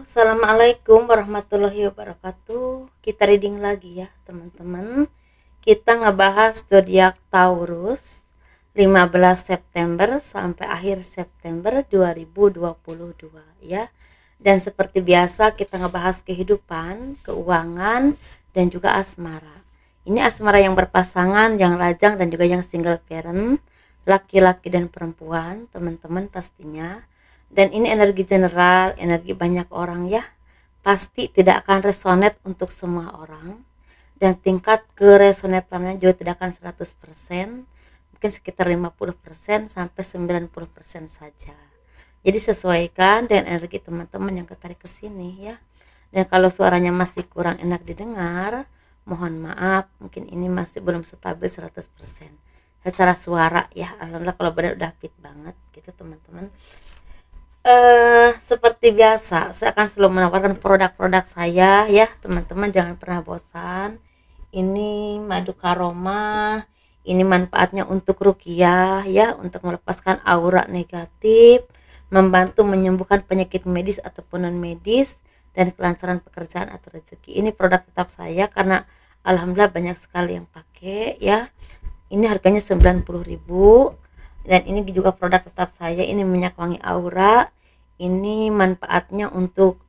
Assalamualaikum warahmatullahi wabarakatuh. Kita reading lagi ya teman-teman. Kita ngebahas zodiak Taurus 15 September sampai akhir September 2022 ya. Dan seperti biasa kita ngebahas kehidupan, keuangan, dan juga asmara. Ini asmara yang berpasangan, yang lajang, dan juga yang single parent, laki-laki dan perempuan, teman-teman pastinya. Dan ini energi general, energi banyak orang ya. Pasti tidak akan resonate untuk semua orang. Dan tingkat keresonatannya juga tidak akan 100%. Mungkin sekitar 50% sampai 90% saja. Jadi sesuaikan dengan energi teman-teman yang ketarik ke sini ya. Dan kalau suaranya masih kurang enak didengar, mohon maaf, mungkin ini masih belum stabil 100%. Secara suara ya, alhamdulillah kalau benar udah fit banget gitu teman-teman. Seperti biasa, saya akan selalu menawarkan produk-produk saya ya, teman-teman jangan pernah bosan. Ini madu karoma, ini manfaatnya untuk ruqyah ya, untuk melepaskan aura negatif, membantu menyembuhkan penyakit medis ataupun non medis, dan kelancaran pekerjaan atau rezeki. Ini produk tetap saya karena alhamdulillah banyak sekali yang pakai ya. Ini harganya 90.000. Dan ini juga produk tetap saya, ini minyak wangi aura. Ini manfaatnya untuk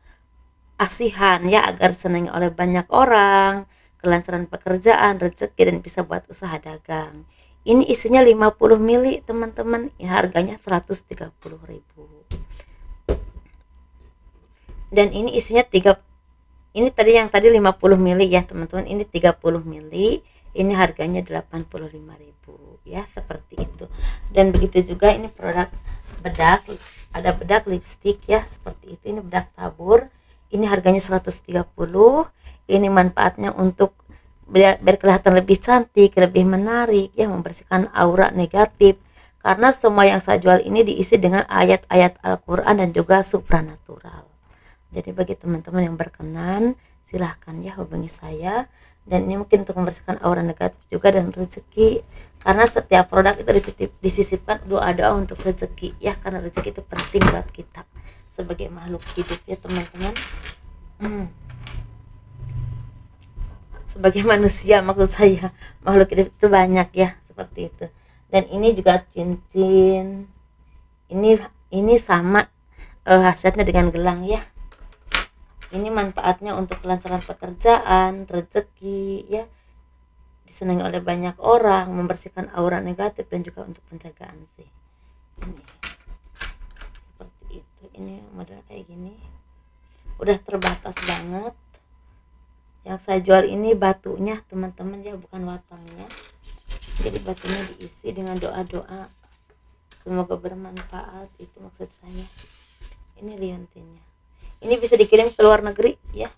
asihan ya, agar disenangi oleh banyak orang, kelancaran pekerjaan, rezeki, dan bisa buat usaha dagang. Ini isinya 50 mili teman-teman, harganya 130.000. Dan ini isinya ini tadi yang tadi 50 mili ya teman-teman, ini 30 mili, ini harganya 85.000 ya, seperti itu. Dan begitu juga ini produk bedak, ada bedak lipstick ya, seperti itu. Ini bedak tabur, ini harganya 130. Ini manfaatnya untuk biar kelihatan lebih cantik, lebih menarik ya, membersihkan aura negatif. Karena semua yang saya jual ini diisi dengan ayat-ayat Al-Quran dan juga supranatural. Jadi bagi teman-teman yang berkenan, silahkan ya hubungi saya. Dan ini mungkin untuk membersihkan aura negatif juga dan rezeki, karena setiap produk itu disisipkan doa-doa untuk rezeki ya, karena rezeki itu penting buat kita sebagai makhluk hidup ya teman-teman. Sebagai manusia, maksud saya makhluk hidup itu banyak ya, seperti itu. Dan ini juga cincin, ini sama khasiatnya dengan gelang ya. Ini manfaatnya untuk kelancaran pekerjaan, rezeki ya, disenangi oleh banyak orang, membersihkan aura negatif, dan juga untuk penjagaan sih. Ini seperti itu. Ini model kayak gini, udah terbatas banget. Yang saya jual ini batunya teman-teman ya, bukan watangnya. Jadi batunya diisi dengan doa-doa, semoga bermanfaat, itu maksud saya. Ini liontinnya, ini bisa dikirim ke luar negeri ya.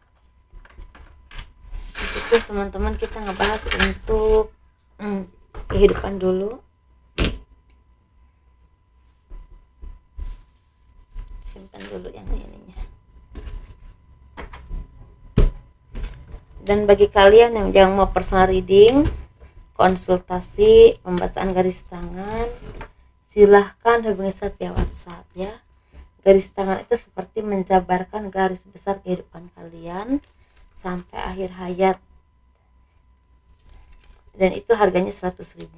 Itu teman-teman, kita ngebahas untuk kehidupan dulu. Simpan dulu yang ininya. Dan bagi kalian yang mau personal reading, konsultasi, pembacaan garis tangan, silahkan hubungi saya via WhatsApp ya. Garis tangan itu seperti menjabarkan garis besar kehidupan kalian sampai akhir hayat. Dan itu harganya 100.000.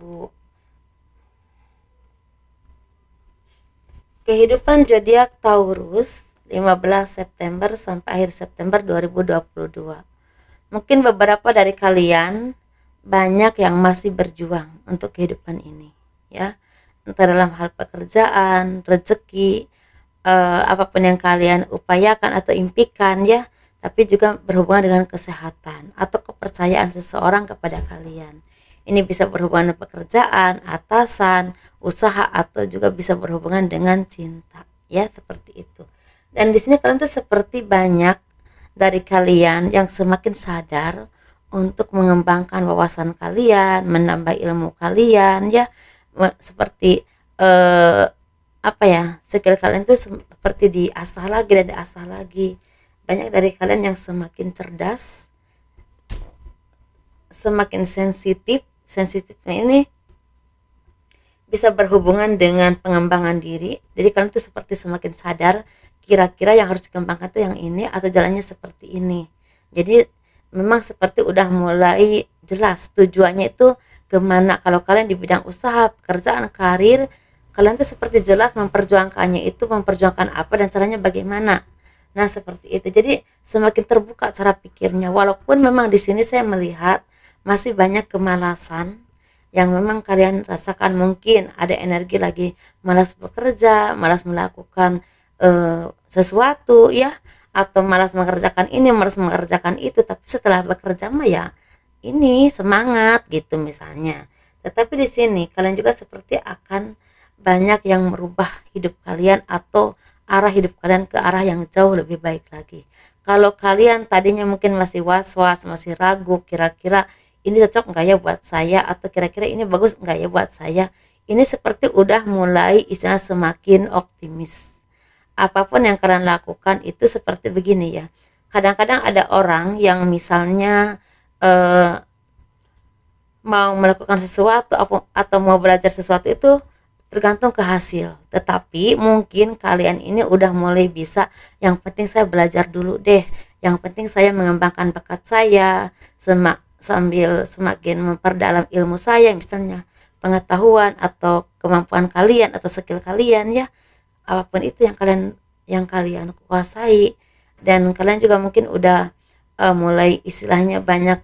Kehidupan zodiak Taurus 15 September sampai akhir September 2022. Mungkin beberapa dari kalian banyak yang masih berjuang untuk kehidupan ini ya. Entah dalam hal pekerjaan, rezeki, apapun yang kalian upayakan atau impikan ya, tapi juga berhubungan dengan kesehatan atau kepercayaan seseorang kepada kalian. Ini bisa berhubungan dengan pekerjaan, atasan, usaha, atau juga bisa berhubungan dengan cinta ya, seperti itu. Dan di sini kalian tuh seperti banyak dari kalian yang semakin sadar untuk mengembangkan wawasan kalian, menambah ilmu kalian ya, seperti apa ya, skill kalian itu seperti diasah lagi dan diasah lagi. Banyak dari kalian yang semakin cerdas, semakin sensitif. Sensitifnya ini bisa berhubungan dengan pengembangan diri. Jadi kalian itu seperti semakin sadar kira-kira yang harus dikembangkan tuh yang ini atau jalannya seperti ini. Jadi memang seperti udah mulai jelas tujuannya itu kemana. Kalau kalian di bidang usaha, pekerjaan, karir, kalian tuh seperti jelas memperjuangkannya itu, memperjuangkan apa dan caranya bagaimana. Nah seperti itu. Jadi semakin terbuka cara pikirnya. Walaupun memang di sini saya melihat masih banyak kemalasan yang memang kalian rasakan, mungkin ada energi lagi malas bekerja, malas melakukan sesuatu ya, atau malas mengerjakan ini, malas mengerjakan itu, tapi setelah bekerja mah ya ini semangat gitu misalnya. Tetapi di sini kalian juga seperti akan banyak yang merubah hidup kalian atau arah hidup kalian ke arah yang jauh lebih baik lagi. Kalau kalian tadinya mungkin masih was-was, masih ragu, kira-kira ini cocok nggak ya buat saya, atau kira-kira ini bagus nggak ya buat saya, ini seperti udah mulai istilah semakin optimis. Apapun yang kalian lakukan itu seperti begini ya. Kadang-kadang ada orang yang misalnya mau melakukan sesuatu atau mau belajar sesuatu itu tergantung ke hasil. Tetapi mungkin kalian ini udah mulai bisa, yang penting saya belajar dulu deh, yang penting saya mengembangkan bakat saya, sambil semakin memperdalam ilmu saya, misalnya pengetahuan atau kemampuan kalian atau skill kalian ya, apapun itu yang kalian kuasai. Dan kalian juga mungkin udah mulai istilahnya banyak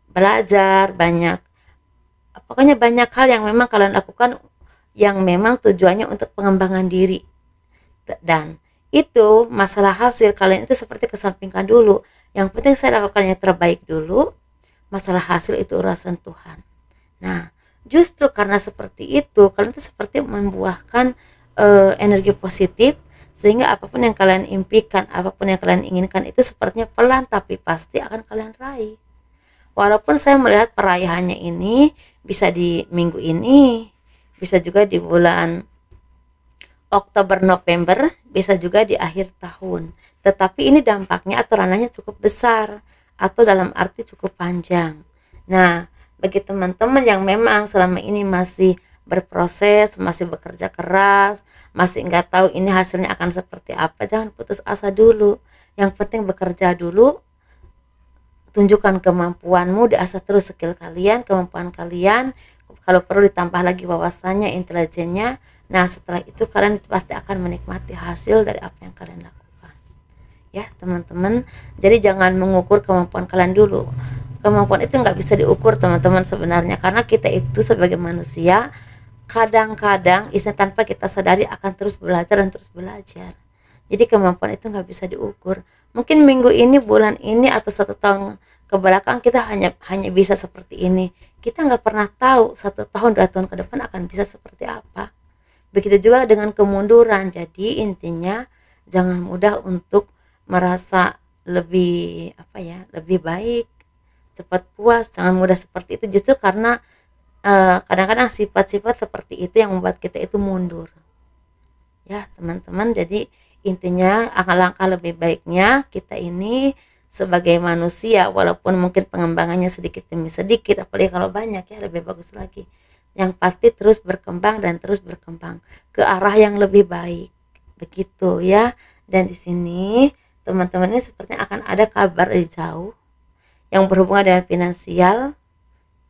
belajar, banyak pokoknya banyak hal yang memang kalian lakukan yang memang tujuannya untuk pengembangan diri. Dan itu masalah hasil kalian itu seperti kesampingkan dulu. Yang penting saya lakukan yang terbaik dulu, masalah hasil itu urusan Tuhan. Nah justru karena seperti itu, kalian itu seperti membuahkan energi positif, sehingga apapun yang kalian impikan, apapun yang kalian inginkan itu sepertinya pelan tapi pasti akan kalian raih. Walaupun saya melihat perayaannya ini bisa di minggu ini, bisa juga di bulan Oktober November, bisa juga di akhir tahun. Tetapi ini dampaknya atau ranahnya cukup besar atau dalam arti cukup panjang. Nah, bagi teman-teman yang memang selama ini masih berproses, masih bekerja keras, masih nggak tahu ini hasilnya akan seperti apa, jangan putus asa dulu. Yang penting bekerja dulu, tunjukkan kemampuanmu, diasah terus skill kalian, kemampuan kalian. Kalau perlu ditambah lagi wawasannya, intelijennya. Nah setelah itu kalian pasti akan menikmati hasil dari apa yang kalian lakukan ya teman-teman. Jadi jangan mengukur kemampuan kalian dulu. Kemampuan itu nggak bisa diukur teman-teman sebenarnya, karena kita itu sebagai manusia kadang-kadang tanpa kita sadari akan terus belajar dan terus belajar. Jadi kemampuan itu nggak bisa diukur. Mungkin minggu ini, bulan ini, atau 1 tahun ke belakang kita hanya bisa seperti ini. Kita nggak pernah tahu 1 tahun 2 tahun ke depan akan bisa seperti apa. Begitu juga dengan kemunduran. Jadi intinya jangan mudah untuk merasa lebih lebih baik, cepat puas. Jangan mudah seperti itu, justru karena kadang-kadang sifat-sifat seperti itu yang membuat kita itu mundur ya teman-teman. Jadi intinya langkah lebih baiknya kita ini sebagai manusia, walaupun mungkin pengembangannya sedikit demi sedikit, apalagi kalau banyak ya lebih bagus lagi, yang pasti terus berkembang dan terus berkembang ke arah yang lebih baik begitu ya. Dan di sini teman-teman ini sepertinya akan ada kabar dari jauh yang berhubungan dengan finansial,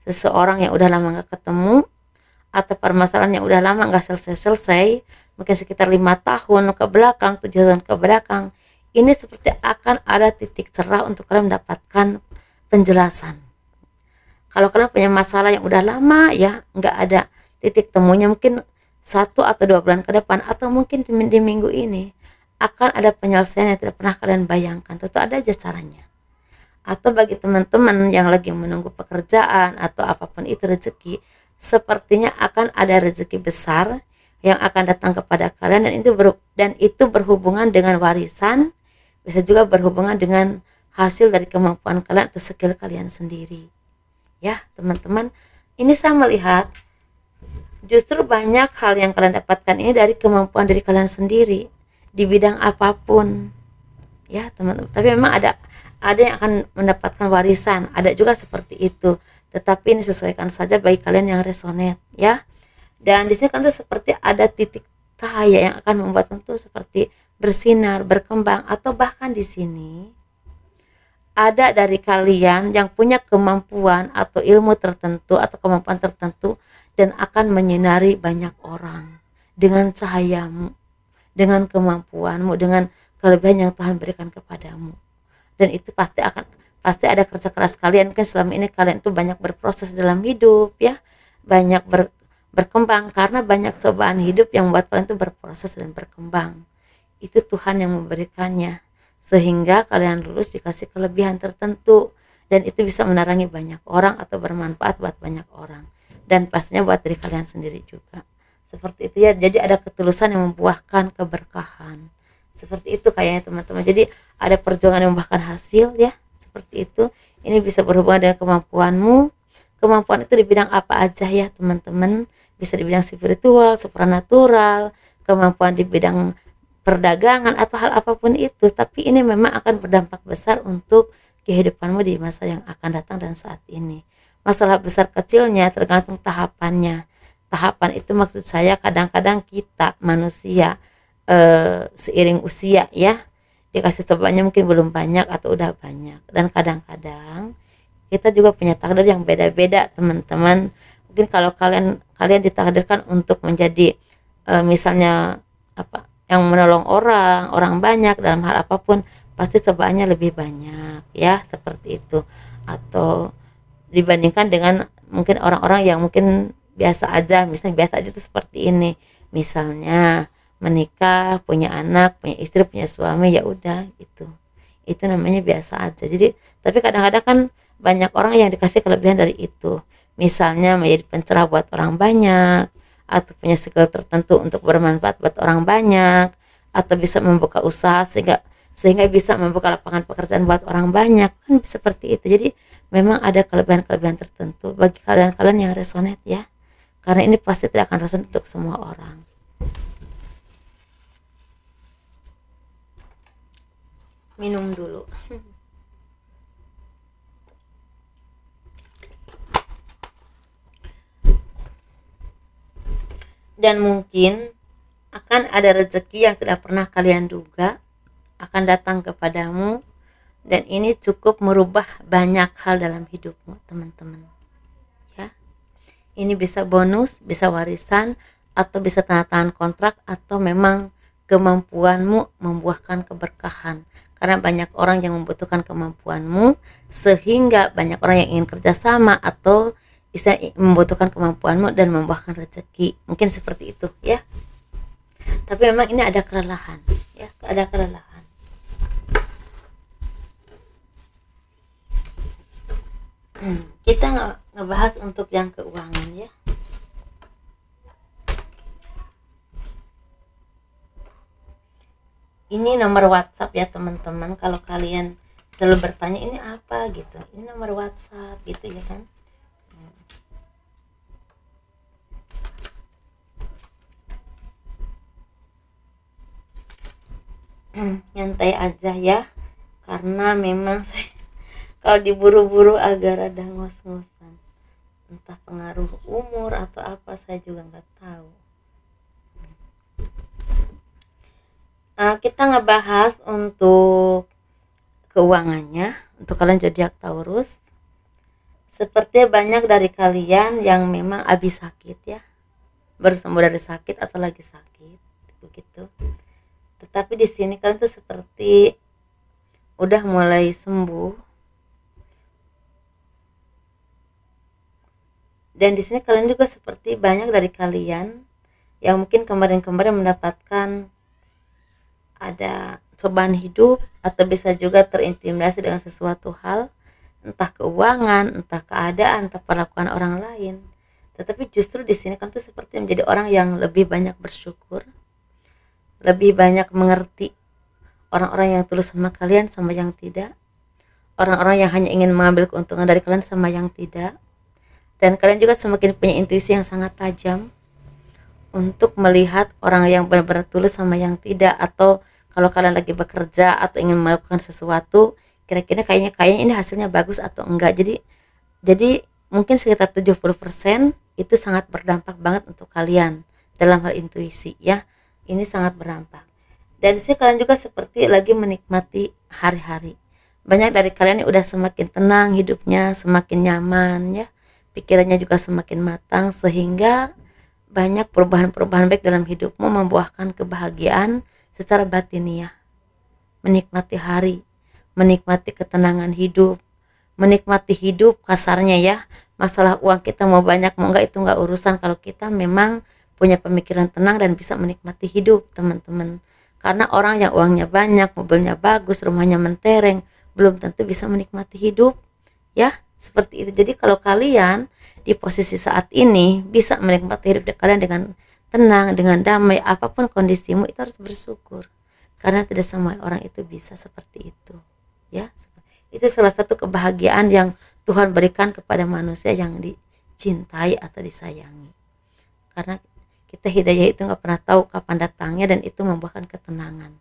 seseorang yang udah lama gak ketemu, atau permasalahan yang udah lama gak selesai-selesai, mungkin sekitar 5 tahun ke belakang, 7 tahun ke belakang. Ini seperti akan ada titik cerah untuk kalian mendapatkan penjelasan. Kalau kalian punya masalah yang udah lama ya nggak ada titik temunya, mungkin 1 atau 2 bulan ke depan, atau mungkin di minggu ini akan ada penyelesaian yang tidak pernah kalian bayangkan. Tentu ada aja caranya. Atau bagi teman-teman yang lagi menunggu pekerjaan atau apapun itu rezeki, sepertinya akan ada rezeki besar yang akan datang kepada kalian, dan itu berhubungan dengan warisan, bisa juga berhubungan dengan hasil dari kemampuan kalian atau skill kalian sendiri ya teman-teman. Ini saya melihat justru banyak hal yang kalian dapatkan ini dari kemampuan dari kalian sendiri di bidang apapun ya teman-teman. Tapi memang ada yang akan mendapatkan warisan, ada juga seperti itu, tetapi ini sesuaikan saja bagi kalian yang resonate ya. Dan di sini kan tuh seperti ada titik cahaya yang akan membuat tentu seperti bersinar, berkembang, atau bahkan di sini ada dari kalian yang punya kemampuan atau ilmu tertentu atau kemampuan tertentu dan akan menyinari banyak orang dengan cahayamu, dengan kemampuanmu, dengan kelebihan yang Tuhan berikan kepadamu. Dan itu pasti ada kerja keras kalian. Kan selama ini kalian itu banyak berproses dalam hidup ya, banyak berkembang karena banyak cobaan hidup yang membuat kalian itu berproses dan berkembang. Itu Tuhan yang memberikannya, sehingga kalian lulus dikasih kelebihan tertentu, dan itu bisa menerangi banyak orang atau bermanfaat buat banyak orang, dan pastinya buat diri kalian sendiri juga. Seperti itu ya. Jadi ada ketulusan yang membuahkan keberkahan. Seperti itu kayaknya teman-teman. Jadi ada perjuangan yang membuahkan hasil ya. Seperti itu. Ini bisa berhubungan dengan kemampuanmu. Kemampuan itu di bidang apa aja ya teman-teman. Bisa di bidang spiritual, supranatural, kemampuan di bidang perdagangan atau hal apapun itu, tapi ini memang akan berdampak besar untuk kehidupanmu di masa yang akan datang dan saat ini. Masalah besar kecilnya tergantung tahapannya. Tahapan itu maksud saya kadang-kadang kita manusia seiring usia ya, dikasih cobaannya mungkin belum banyak atau udah banyak, dan kadang-kadang kita juga punya takdir yang beda-beda teman-teman. Mungkin kalau kalian ditakdirkan untuk menjadi misalnya apa, yang menolong orang banyak dalam hal apapun, pasti cobaannya lebih banyak ya, seperti itu. Atau dibandingkan dengan mungkin orang-orang yang mungkin biasa aja, misalnya biasa aja itu seperti ini, misalnya menikah, punya anak, punya istri, punya suami, ya udah itu namanya biasa aja. Jadi tapi kadang-kadang kan banyak orang yang dikasih kelebihan dari itu, misalnya menjadi pencerah buat orang banyak, atau punya skill tertentu untuk bermanfaat buat orang banyak, atau bisa membuka usaha sehingga bisa membuka lapangan pekerjaan buat orang banyak, kan seperti itu. Jadi memang ada kelebihan-kelebihan tertentu bagi kalian yang resonate ya, karena ini pasti tidak akan resonate untuk semua orang. Minum dulu. Dan mungkin akan ada rezeki yang tidak pernah kalian duga akan datang kepadamu, dan ini cukup merubah banyak hal dalam hidupmu teman-teman ya. Ini bisa bonus, bisa warisan, atau bisa tanda tangan kontrak, atau memang kemampuanmu membuahkan keberkahan, karena banyak orang yang membutuhkan kemampuanmu, sehingga banyak orang yang ingin kerjasama atau bisa membutuhkan kemampuanmu dan membuahkan rezeki. Mungkin seperti itu ya. Tapi memang ini ada kelelahan ya, ada kelelahan. Kita ngebahas untuk yang keuangan ya. Ini nomor WhatsApp ya teman-teman. Kalau kalian selalu bertanya ini apa gitu, ini nomor WhatsApp gitu ya kan. Nyantai aja ya, karena memang saya kalau diburu-buru agak rada ngos-ngosan, entah pengaruh umur atau apa, saya juga nggak tahu. Kita ngebahas untuk keuangannya untuk kalian zodiak Taurus. Sepertinya banyak dari kalian yang memang habis sakit ya, baru sembuh dari sakit atau lagi sakit begitu. Tetapi di sini kalian tuh seperti udah mulai sembuh, dan di sini kalian juga seperti banyak dari kalian yang mungkin kemarin-kemarin mendapatkan ada cobaan hidup, atau bisa juga terintimidasi dengan sesuatu hal, entah keuangan, entah keadaan, entah perlakuan orang lain. Tetapi justru di sini kalian tuh seperti menjadi orang yang lebih banyak bersyukur, lebih banyak mengerti orang-orang yang tulus sama kalian sama yang tidak, orang-orang yang hanya ingin mengambil keuntungan dari kalian sama yang tidak. Dan kalian juga semakin punya intuisi yang sangat tajam untuk melihat orang yang benar-benar tulus sama yang tidak, atau kalau kalian lagi bekerja atau ingin melakukan sesuatu, kira-kira kayaknya ini hasilnya bagus atau enggak. Jadi mungkin sekitar 70% itu sangat berdampak banget untuk kalian dalam hal intuisi ya. Ini sangat berdampak. Dan di sini kalian juga seperti lagi menikmati hari-hari. Banyak dari kalian yang udah semakin tenang hidupnya, semakin nyaman ya. Pikirannya juga semakin matang sehingga banyak perubahan-perubahan baik dalam hidupmu membuahkan kebahagiaan secara batiniah. Menikmati hari, menikmati ketenangan hidup, menikmati hidup kasarnya ya. Masalah uang kita mau banyak mau enggak itu enggak urusan kalau kita memang punya pemikiran tenang dan bisa menikmati hidup, teman-teman. Karena orang yang uangnya banyak, mobilnya bagus, rumahnya mentereng, belum tentu bisa menikmati hidup. Ya, seperti itu. Jadi kalau kalian di posisi saat ini bisa menikmati hidup kalian dengan tenang, dengan damai, apapun kondisimu itu harus bersyukur. Karena tidak semua orang itu bisa seperti itu. Ya, itu salah satu kebahagiaan yang Tuhan berikan kepada manusia yang dicintai atau disayangi. Karena kita hidayah itu nggak pernah tahu kapan datangnya dan itu membuahkan ketenangan.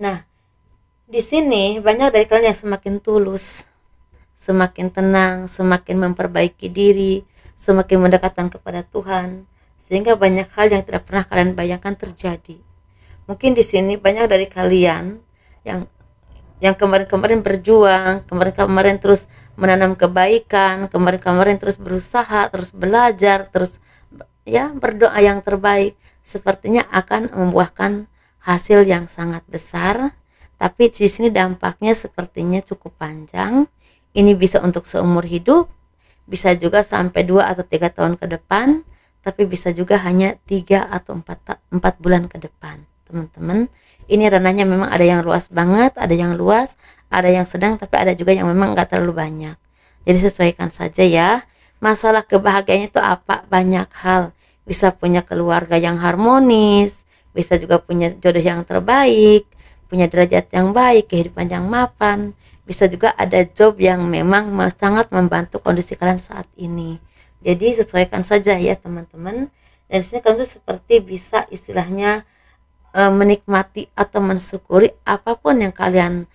Nah, di sini banyak dari kalian yang semakin tulus, semakin tenang, semakin memperbaiki diri, semakin mendekatkan kepada Tuhan, sehingga banyak hal yang tidak pernah kalian bayangkan terjadi. Mungkin di sini banyak dari kalian yang kemarin-kemarin berjuang, kemarin-kemarin terus menanam kebaikan, kemarin-kemarin terus berusaha, terus belajar, terus ya berdoa yang terbaik, sepertinya akan membuahkan hasil yang sangat besar. Tapi di sini dampaknya sepertinya cukup panjang. Ini bisa untuk seumur hidup, bisa juga sampai 2 atau 3 tahun ke depan, tapi bisa juga hanya 3 atau 4 bulan ke depan. Teman-teman, ini ranahnya memang ada yang luas banget, ada yang luas, ada yang sedang, tapi ada juga yang memang nggak terlalu banyak. Jadi sesuaikan saja ya. Masalah kebahagiaannya itu apa? Banyak hal. Bisa punya keluarga yang harmonis, bisa juga punya jodoh yang terbaik, punya derajat yang baik, kehidupan yang mapan. Bisa juga ada job yang memang sangat membantu kondisi kalian saat ini. Jadi sesuaikan saja ya teman-teman. Dan disini kalian tuh seperti bisa istilahnya menikmati atau mensyukuri apapun yang kalian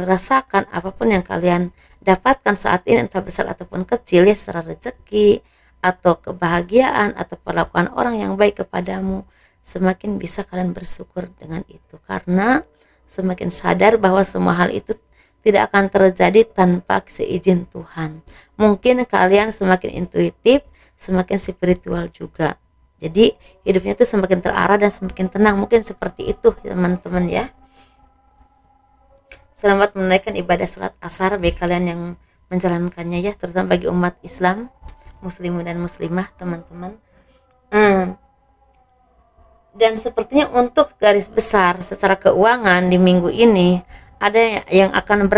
rasakan, apapun yang kalian dapatkan saat ini, entah besar ataupun kecil ya, secara rezeki atau kebahagiaan atau perlakuan orang yang baik kepadamu, semakin bisa kalian bersyukur dengan itu, karena semakin sadar bahwa semua hal itu tidak akan terjadi tanpa seizin Tuhan. Mungkin kalian semakin intuitif, semakin spiritual juga, jadi hidupnya itu semakin terarah dan semakin tenang. Mungkin seperti itu teman-teman ya. Selamat menunaikan ibadah salat asar bagi kalian yang menjalankannya ya, terutama bagi umat Islam, muslimin dan muslimah teman-teman. Dan sepertinya untuk garis besar secara keuangan di minggu ini ada yang akan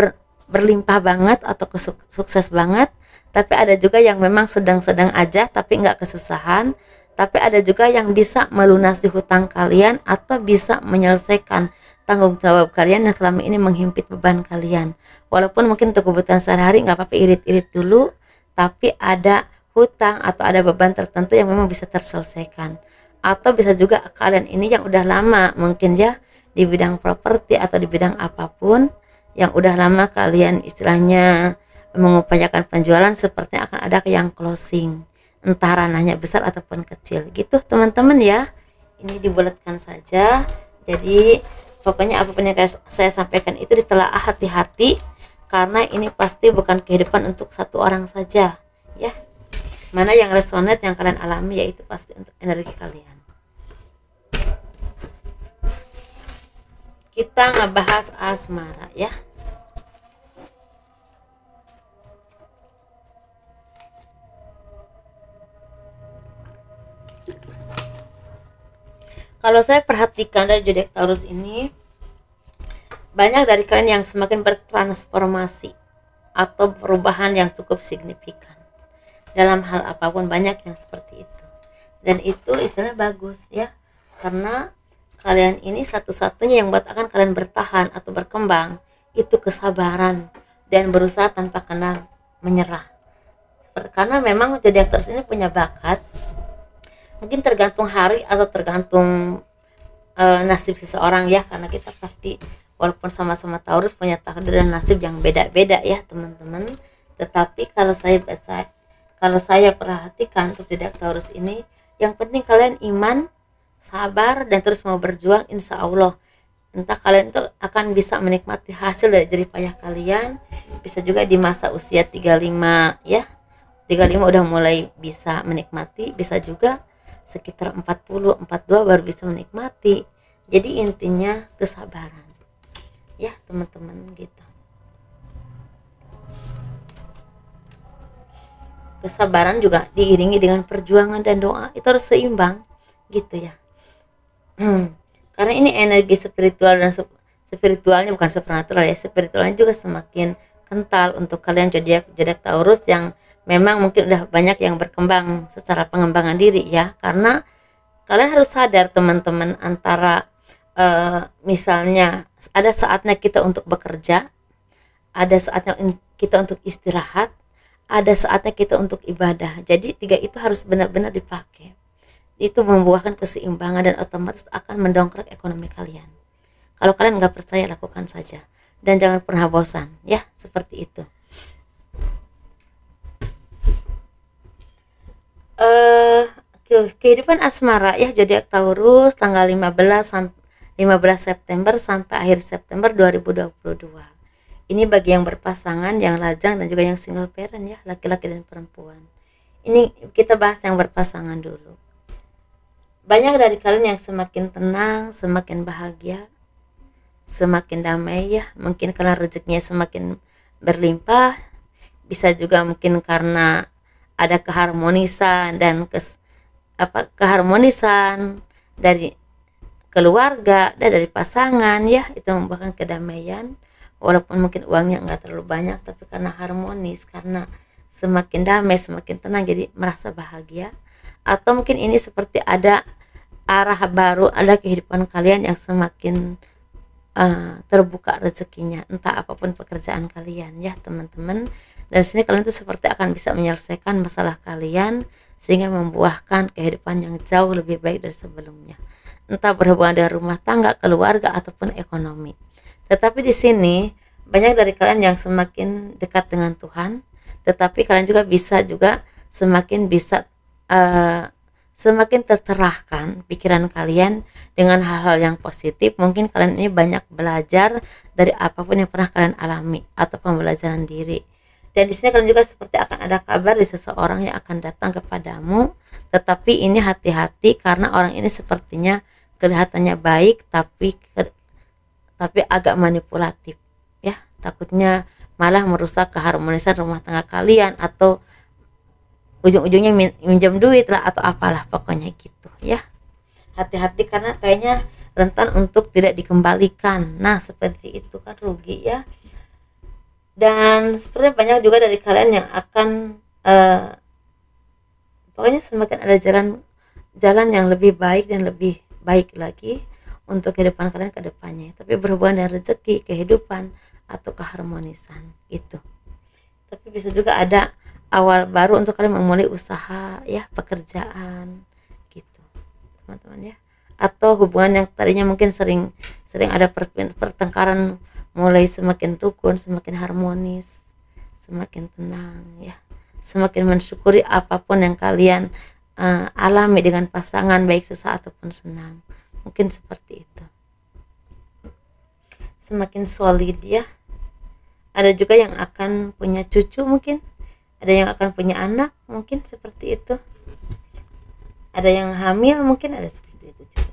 berlimpah banget atau sukses banget, tapi ada juga yang memang sedang-sedang aja tapi nggak kesusahan, tapi ada juga yang bisa melunasi hutang kalian atau bisa menyelesaikan tanggung jawab kalian yang selama ini menghimpit beban kalian. Walaupun mungkin untuk kebutuhan sehari-hari nggak apa-apa, irit-irit dulu, tapi ada hutang atau ada beban tertentu yang memang bisa terselesaikan. Atau bisa juga kalian ini yang udah lama mungkin ya di bidang properti atau di bidang apapun, yang udah lama kalian istilahnya mengupayakan penjualan, sepertinya akan ada yang closing, entah ranahnya besar ataupun kecil gitu teman-teman ya. Ini dibulatkan saja. Jadi pokoknya apapun yang saya sampaikan itu ditelaah hati-hati, karena ini pasti bukan kehidupan untuk satu orang saja ya. Mana yang resonate yang kalian alami, yaitu pasti untuk energi kalian. Kita ngebahas asmara ya. Kalau saya perhatikan dari zodiak Taurus ini, banyak dari kalian yang semakin bertransformasi atau perubahan yang cukup signifikan dalam hal apapun, banyak yang seperti itu. Dan itu istilahnya bagus ya, karena kalian ini satu-satunya yang buat akan kalian bertahan atau berkembang itu kesabaran dan berusaha tanpa kenal menyerah. Karena memang zodiak Taurus ini punya bakat, mungkin tergantung hari atau tergantung nasib seseorang ya, karena kita pasti walaupun sama-sama Taurus punya takdir dan nasib yang beda-beda ya teman-teman. Tetapi kalau saya perhatikan untuk zodiak Taurus ini, yang penting kalian iman sabar dan terus mau berjuang, insya Allah entah kalian tuh akan bisa menikmati hasil dari jerih payah kalian. Bisa juga di masa usia 35 ya, 35 udah mulai bisa menikmati, bisa juga sekitar 40 42 baru bisa menikmati. Jadi intinya kesabaran ya teman-teman gitu. Kesabaran juga diiringi dengan perjuangan dan doa, itu harus seimbang gitu ya. Karena ini energi spiritual dan spiritualnya bukan supernatural ya, spiritualnya juga semakin kental untuk kalian zodiak Taurus yang memang mungkin udah banyak yang berkembang secara pengembangan diri ya. Karena kalian harus sadar teman-teman, antara misalnya ada saatnya kita untuk bekerja, ada saatnya kita untuk istirahat, ada saatnya kita untuk ibadah. Jadi tiga itu harus benar-benar dipakai. Itu membuahkan keseimbangan dan otomatis akan mendongkrak ekonomi kalian. Kalau kalian nggak percaya, lakukan saja dan jangan pernah bosan ya, seperti itu. Kehidupan asmara ya zodiak Taurus tanggal 15 September sampai akhir September 2022. Ini bagi yang berpasangan, yang lajang, dan juga yang single parent ya, laki-laki dan perempuan. Ini kita bahas yang berpasangan dulu. Banyak dari kalian yang semakin tenang, semakin bahagia, semakin damai ya. Mungkin karena rezekinya semakin berlimpah, bisa juga mungkin karena ada keharmonisan dan keharmonisan dari keluarga dan dari pasangan ya, itu membuahkan kedamaian. Walaupun mungkin uangnya nggak terlalu banyak, tapi karena harmonis, karena semakin damai, semakin tenang, jadi merasa bahagia. Atau mungkin ini seperti ada arah baru, ada kehidupan kalian yang semakin terbuka rezekinya, entah apapun pekerjaan kalian ya teman-teman. Dan sini kalian tuh seperti akan bisa menyelesaikan masalah kalian sehingga membuahkan kehidupan yang jauh lebih baik dari sebelumnya, entah berhubungan dengan rumah tangga, keluarga, ataupun ekonomi. Tetapi di sini banyak dari kalian yang semakin dekat dengan Tuhan, tetapi kalian juga bisa semakin bisa semakin tercerahkan pikiran kalian dengan hal-hal yang positif. Mungkin kalian ini banyak belajar dari apapun yang pernah kalian alami atau pembelajaran diri. Dan di sini kalian juga seperti akan ada kabar dari seseorang yang akan datang kepadamu, tetapi ini hati-hati karena orang ini sepertinya kelihatannya baik tapi agak manipulatif ya, takutnya malah merusak keharmonisan rumah tangga kalian, atau ujung-ujungnya minjam duit lah atau apalah pokoknya gitu ya. Hati-hati karena kayaknya rentan untuk tidak dikembalikan. Nah seperti itu kan, rugi ya. Dan sepertinya banyak juga dari kalian yang akan pokoknya semakin ada jalan yang lebih baik dan lebih baik lagi untuk kehidupan kalian ke depannya, tapi berhubungan dengan rezeki, kehidupan, atau keharmonisan gitu. Tapi bisa juga ada awal baru untuk kalian memulai usaha ya, pekerjaan gitu teman-teman ya. Atau hubungan yang tadinya mungkin sering ada pertengkaran mulai semakin rukun, semakin harmonis, semakin tenang ya, semakin mensyukuri apapun yang kalian alami dengan pasangan, baik susah ataupun senang. Mungkin seperti itu, semakin solid ya. Ada juga yang akan punya cucu, mungkin ada yang akan punya anak, mungkin seperti itu. Ada yang hamil, mungkin ada seperti itu juga.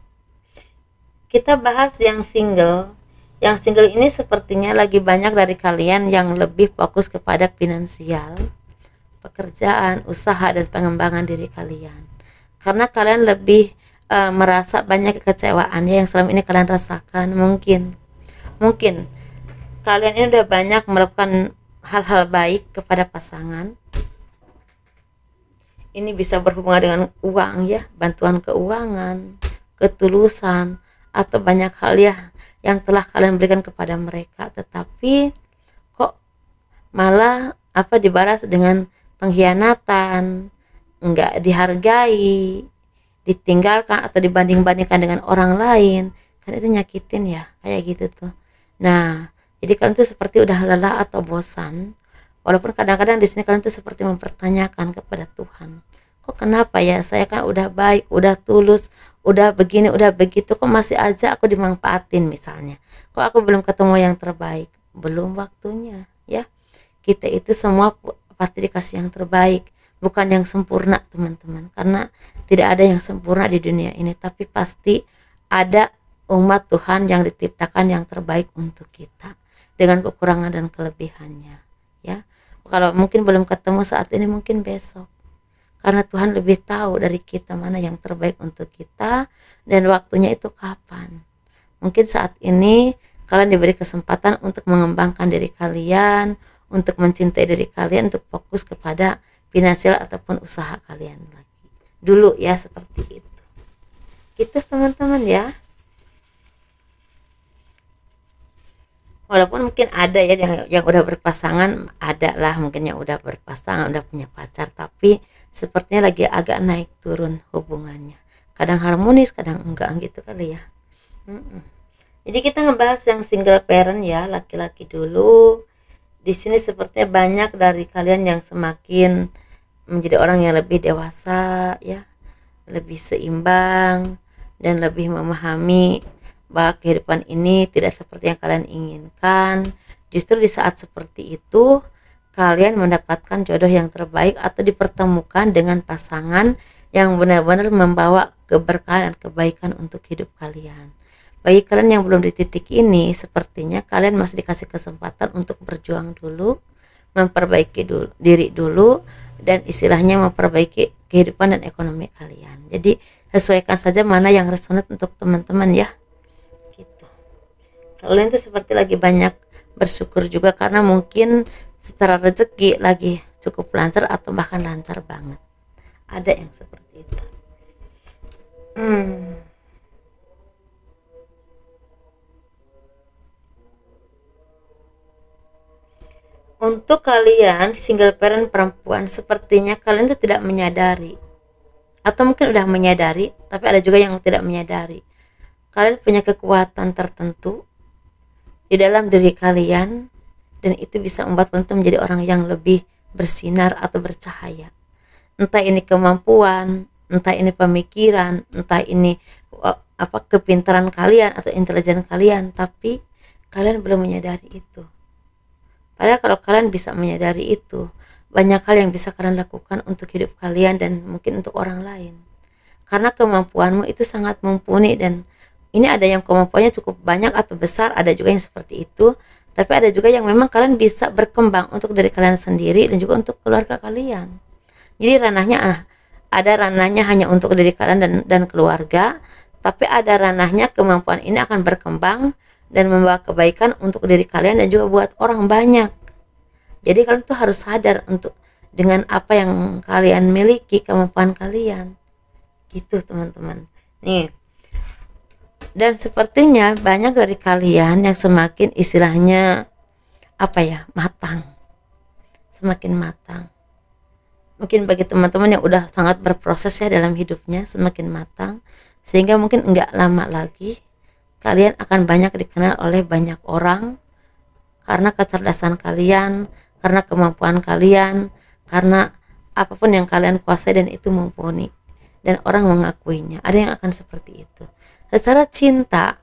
Kita bahas yang single. Yang single ini sepertinya lagi banyak dari kalian yang lebih fokus kepada finansial, pekerjaan, usaha, dan pengembangan diri kalian. Karena kalian lebih merasa banyak kekecewaan yang selama ini kalian rasakan. Mungkin kalian ini udah banyak melakukan hal-hal baik kepada pasangan. Ini bisa berhubungan dengan uang ya, bantuan keuangan, ketulusan, atau banyak hal ya yang telah kalian berikan kepada mereka, tetapi kok malah dibalas dengan pengkhianatan, enggak dihargai, ditinggalkan, atau dibanding-bandingkan dengan orang lain. Kan itu nyakitin ya, kayak gitu tuh. Nah jadi kalian tuh seperti udah lelah atau bosan, walaupun kadang-kadang di sini kalian tuh seperti mempertanyakan kepada Tuhan, kok kenapa ya, saya kan udah baik, udah tulus, udah begini udah begitu kok masih aja aku dimanfaatin misalnya, kok aku belum ketemu yang terbaik, belum waktunya ya. Kita itu semua pasti dikasih yang terbaik, bukan yang sempurna teman-teman, karena tidak ada yang sempurna di dunia ini, tapi pasti ada umat Tuhan yang diciptakan yang terbaik untuk kita dengan kekurangan dan kelebihannya ya. Kalau mungkin belum ketemu saat ini, mungkin besok, karena Tuhan lebih tahu dari kita mana yang terbaik untuk kita dan waktunya itu kapan. Mungkin saat ini kalian diberi kesempatan untuk mengembangkan diri kalian, untuk mencintai diri kalian, untuk fokus kepada finansial ataupun usaha kalian lagi dulu ya, seperti itu gitu teman-teman ya. Walaupun mungkin ada ya yang udah berpasangan, ada lah mungkin yang udah berpasangan, udah punya pacar, tapi sepertinya lagi agak naik turun hubungannya, kadang harmonis kadang enggak gitu kali ya. Jadi kita ngebahas yang single parent ya, laki-laki dulu. Di sini sepertinya banyak dari kalian yang semakin menjadi orang yang lebih dewasa ya, lebih seimbang dan lebih memahami bahwa kehidupan ini tidak seperti yang kalian inginkan. Justru di saat seperti itu kalian mendapatkan jodoh yang terbaik atau dipertemukan dengan pasangan yang benar-benar membawa keberkahan dan kebaikan untuk hidup kalian. Bagi kalian yang belum di titik ini, sepertinya kalian masih dikasih kesempatan untuk berjuang dulu, memperbaiki diri dulu, dan istilahnya memperbaiki kehidupan dan ekonomi kalian. Jadi sesuaikan saja mana yang resonate untuk teman-teman ya. Gitu. Kalian tuh seperti lagi banyak bersyukur juga karena mungkin secara rezeki lagi cukup lancar atau bahkan lancar banget. Ada yang seperti itu. Untuk kalian single parent perempuan, sepertinya kalian tuh tidak menyadari, atau mungkin udah menyadari, tapi ada juga yang tidak menyadari. Kalian punya kekuatan tertentu di dalam diri kalian, dan itu bisa membuat kalian tuh menjadi orang yang lebih bersinar atau bercahaya. Entah ini kemampuan, entah ini pemikiran, entah ini kepintaran kalian atau intelijen kalian, tapi kalian belum menyadari itu. Padahal kalau kalian bisa menyadari itu, banyak hal yang bisa kalian lakukan untuk hidup kalian dan mungkin untuk orang lain. Karena kemampuanmu itu sangat mumpuni, dan ini ada yang kemampuannya cukup banyak atau besar, ada juga yang seperti itu. Tapi ada juga yang memang kalian bisa berkembang untuk diri kalian sendiri dan juga untuk keluarga kalian. Jadi ada ranahnya hanya untuk diri kalian dan keluarga, tapi ada ranahnya kemampuan ini akan berkembang dan membawa kebaikan untuk diri kalian dan juga buat orang banyak. Jadi kalian tuh harus sadar untuk dengan apa yang kalian miliki, kemampuan kalian gitu teman-teman nih. Dan sepertinya banyak dari kalian yang semakin istilahnya matang, semakin matang. Mungkin bagi teman-teman yang udah sangat berproses ya dalam hidupnya, semakin matang, sehingga mungkin enggak lama lagi kalian akan banyak dikenal oleh banyak orang karena kecerdasan kalian, karena kemampuan kalian, karena apapun yang kalian kuasai dan itu mumpuni, dan orang mengakuinya. Ada yang akan seperti itu. Secara cinta,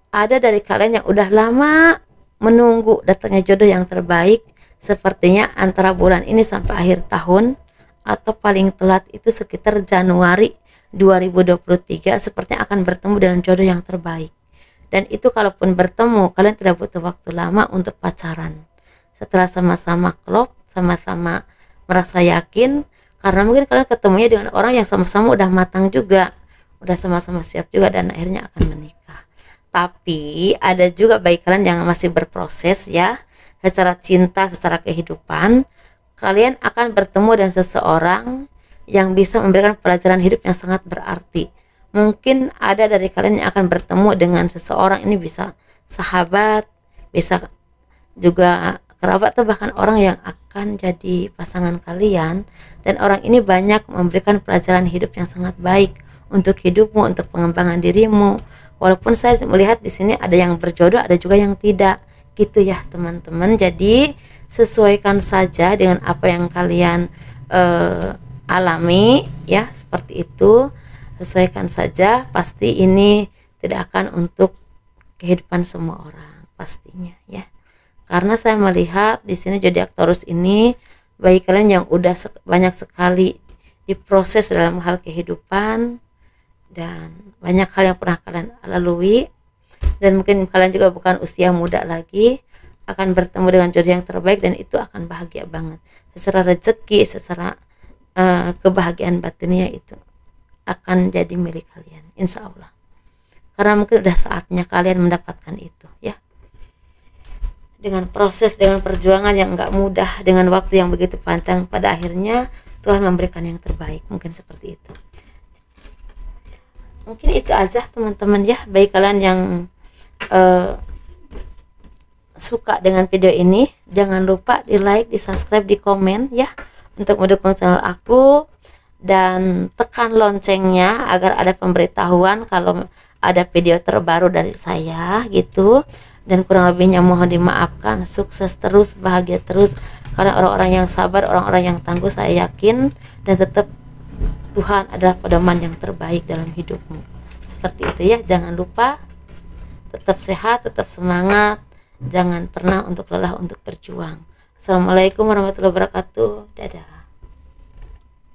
ada dari kalian yang udah lama menunggu datangnya jodoh yang terbaik, sepertinya antara bulan ini sampai akhir tahun atau paling telat itu sekitar Januari 2023 sepertinya akan bertemu dengan jodoh yang terbaik. Dan itu kalaupun bertemu, kalian tidak butuh waktu lama untuk pacaran. Setelah sama-sama klop, sama-sama merasa yakin, karena mungkin kalian ketemunya dengan orang yang sama-sama udah matang juga, udah sama-sama siap juga, dan akhirnya akan menikah. Tapi ada juga bagi kalian yang masih berproses ya, secara cinta, secara kehidupan, kalian akan bertemu dengan seseorang yang bisa memberikan pelajaran hidup yang sangat berarti. Mungkin ada dari kalian yang akan bertemu dengan seseorang, ini bisa sahabat, bisa juga kerabat, atau bahkan orang yang akan jadi pasangan kalian. Dan orang ini banyak memberikan pelajaran hidup yang sangat baik untuk hidupmu, untuk pengembangan dirimu. Walaupun saya melihat di sini ada yang berjodoh, ada juga yang tidak, gitu ya teman-teman. Jadi sesuaikan saja dengan apa yang kalian alami ya, seperti itu. sesuaikan saja, pasti ini tidak akan untuk kehidupan semua orang pastinya ya. Karena saya melihat di sini zodiak Taurus ini bagi kalian yang udah banyak sekali diproses dalam hal kehidupan dan banyak hal yang pernah kalian lalui, dan mungkin kalian juga bukan usia muda lagi, akan bertemu dengan jodoh yang terbaik dan itu akan bahagia banget secara rezeki, secara kebahagiaan batinnya itu akan jadi milik kalian insya Allah, karena mungkin udah saatnya kalian mendapatkan itu ya, dengan proses, dengan perjuangan yang enggak mudah, dengan waktu yang begitu panjang, pada akhirnya Tuhan memberikan yang terbaik, mungkin seperti itu. Mungkin itu aja teman-teman ya, bagi kalian yang suka dengan video ini, jangan lupa di like, di subscribe, di komen ya, untuk mendukung channel aku, dan tekan loncengnya agar ada pemberitahuan kalau ada video terbaru dari saya gitu. Dan kurang lebihnya mohon dimaafkan. Sukses terus, bahagia terus, karena orang-orang yang sabar, orang-orang yang tangguh, saya yakin, dan tetap Tuhan adalah pedoman yang terbaik dalam hidupmu. Seperti itu ya, jangan lupa tetap sehat, tetap semangat, jangan pernah untuk lelah untuk berjuang. Assalamualaikum warahmatullahi wabarakatuh. Dadah.